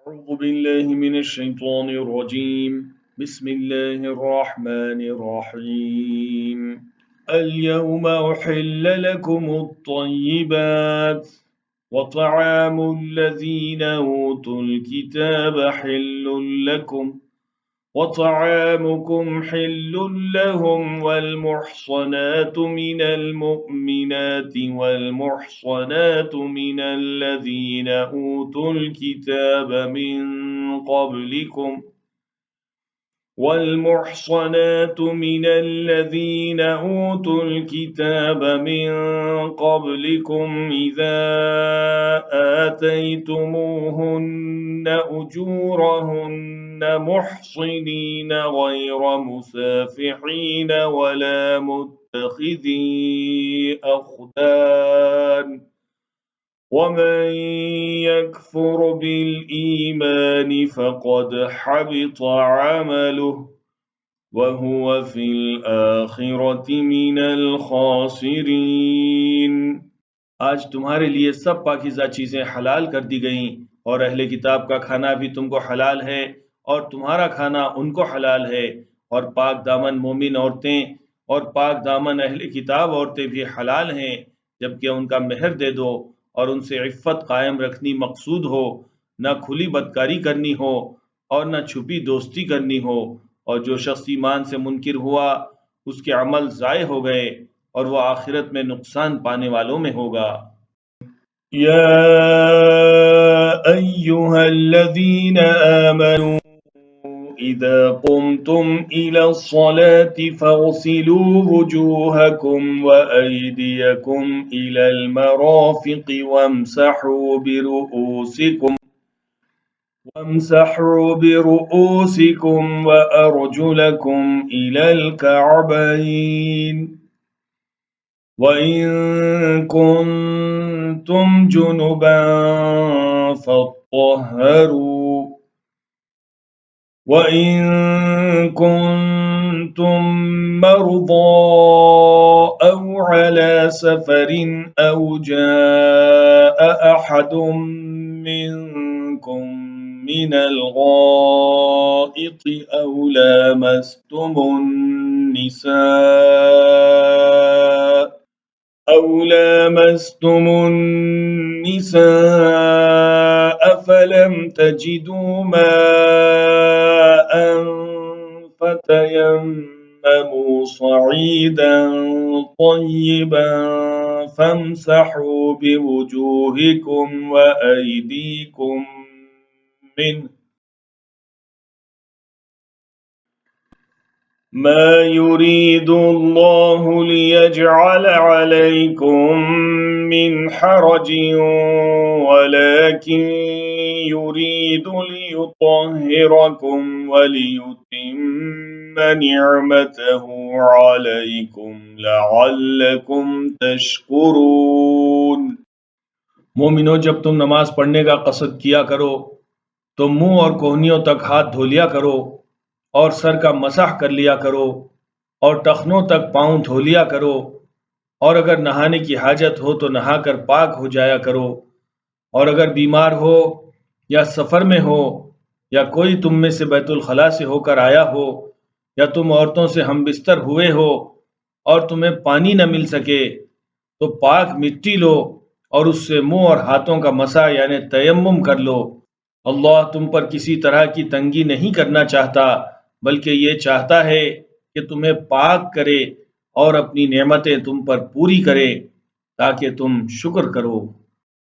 أعوذ بالله من الشيطان الرجيم بسم الله الرحمن الرحيم اليوم أحل لكم الطيبات وطعام الذين أوتوا الكتاب حل لكم وطعامكم حل لهم والمحصنات من المؤمنات والمحصنات من الذين أوتوا الكتاب من قبلكم إذا آتيتموهن أجورهن محصنين غير مسافحين ولا متخذي أخدان ومن يكفر بالإيمان فقد حبط عمله وهو في الآخرة من الخاسرين। आज तुम्हारे लिए सब पाकीज़ा चीज़ें हलाल कर दी गईं और अहले किताब का खाना भी तुमको हलाल है और तुम्हारा खाना उनको हलाल है और पाक दामन मोमिन औरतें और पाक दामन अहले किताब औरतें भी हलाल हैं जबकि उनका मेहर दे दो और उनसे इफ़्फ़त कायम रखनी मकसूद हो, न खुली बदकारी करनी हो और न छुपी दोस्ती करनी हो। और जो शख्स ईमान से मुनकिर हुआ उसके अमल ज़ाय हो गए और वह आखिरत में नुकसान पाने वालों में होगा। या अय्युहल्लज़ीना आमनू इज़ा कुमतुम इलस्सलाति फ़ग़सिलू वुजूहकुम व अयदियकुम इलल मराफ़िक़ि वम्सहू बिरुऊसिकुम व अर्जुलकुम इलल कअबैन وإن كنتم جنبا فاطهروا وإن كنتم مرضى أو على سفر أو جاء أحد منكم من الغائط أو لامستم النساء فلم تجدوا ماء فتيمموا صعيدا طيبا فامسحوا بوجوهكم وأيديكم منه ما يريد الله ليجعل عليكم من حرج ولكن يريد ليطهركم وليتم نعمته عليكم लअल्लकुम तशकुरून। मोमिनो, जब तुम नमाज पढ़ने का कसद किया करो तो मुंह और कोहनियों तक हाथ धो लिया करो और सर का मसाह कर लिया करो और टखनों तक पाँव धो लिया करो और अगर नहाने की हाजत हो तो नहाकर पाक हो जाया करो और अगर बीमार हो या सफ़र में हो या कोई तुम में से बैतुल खला से होकर आया हो या तुम औरतों से हम बिस्तर हुए हो और तुम्हें पानी न मिल सके तो पाक मिट्टी लो और उससे मुंह और हाथों का मसा यानी तयम्मुम कर लो। अल्लाह तुम पर किसी तरह की तंगी नहीं करना चाहता बल्कि ये चाहता है कि तुम्हें पाक करे और अपनी नेमतें तुम पर पूरी करे ताकि तुम शुक्र करो।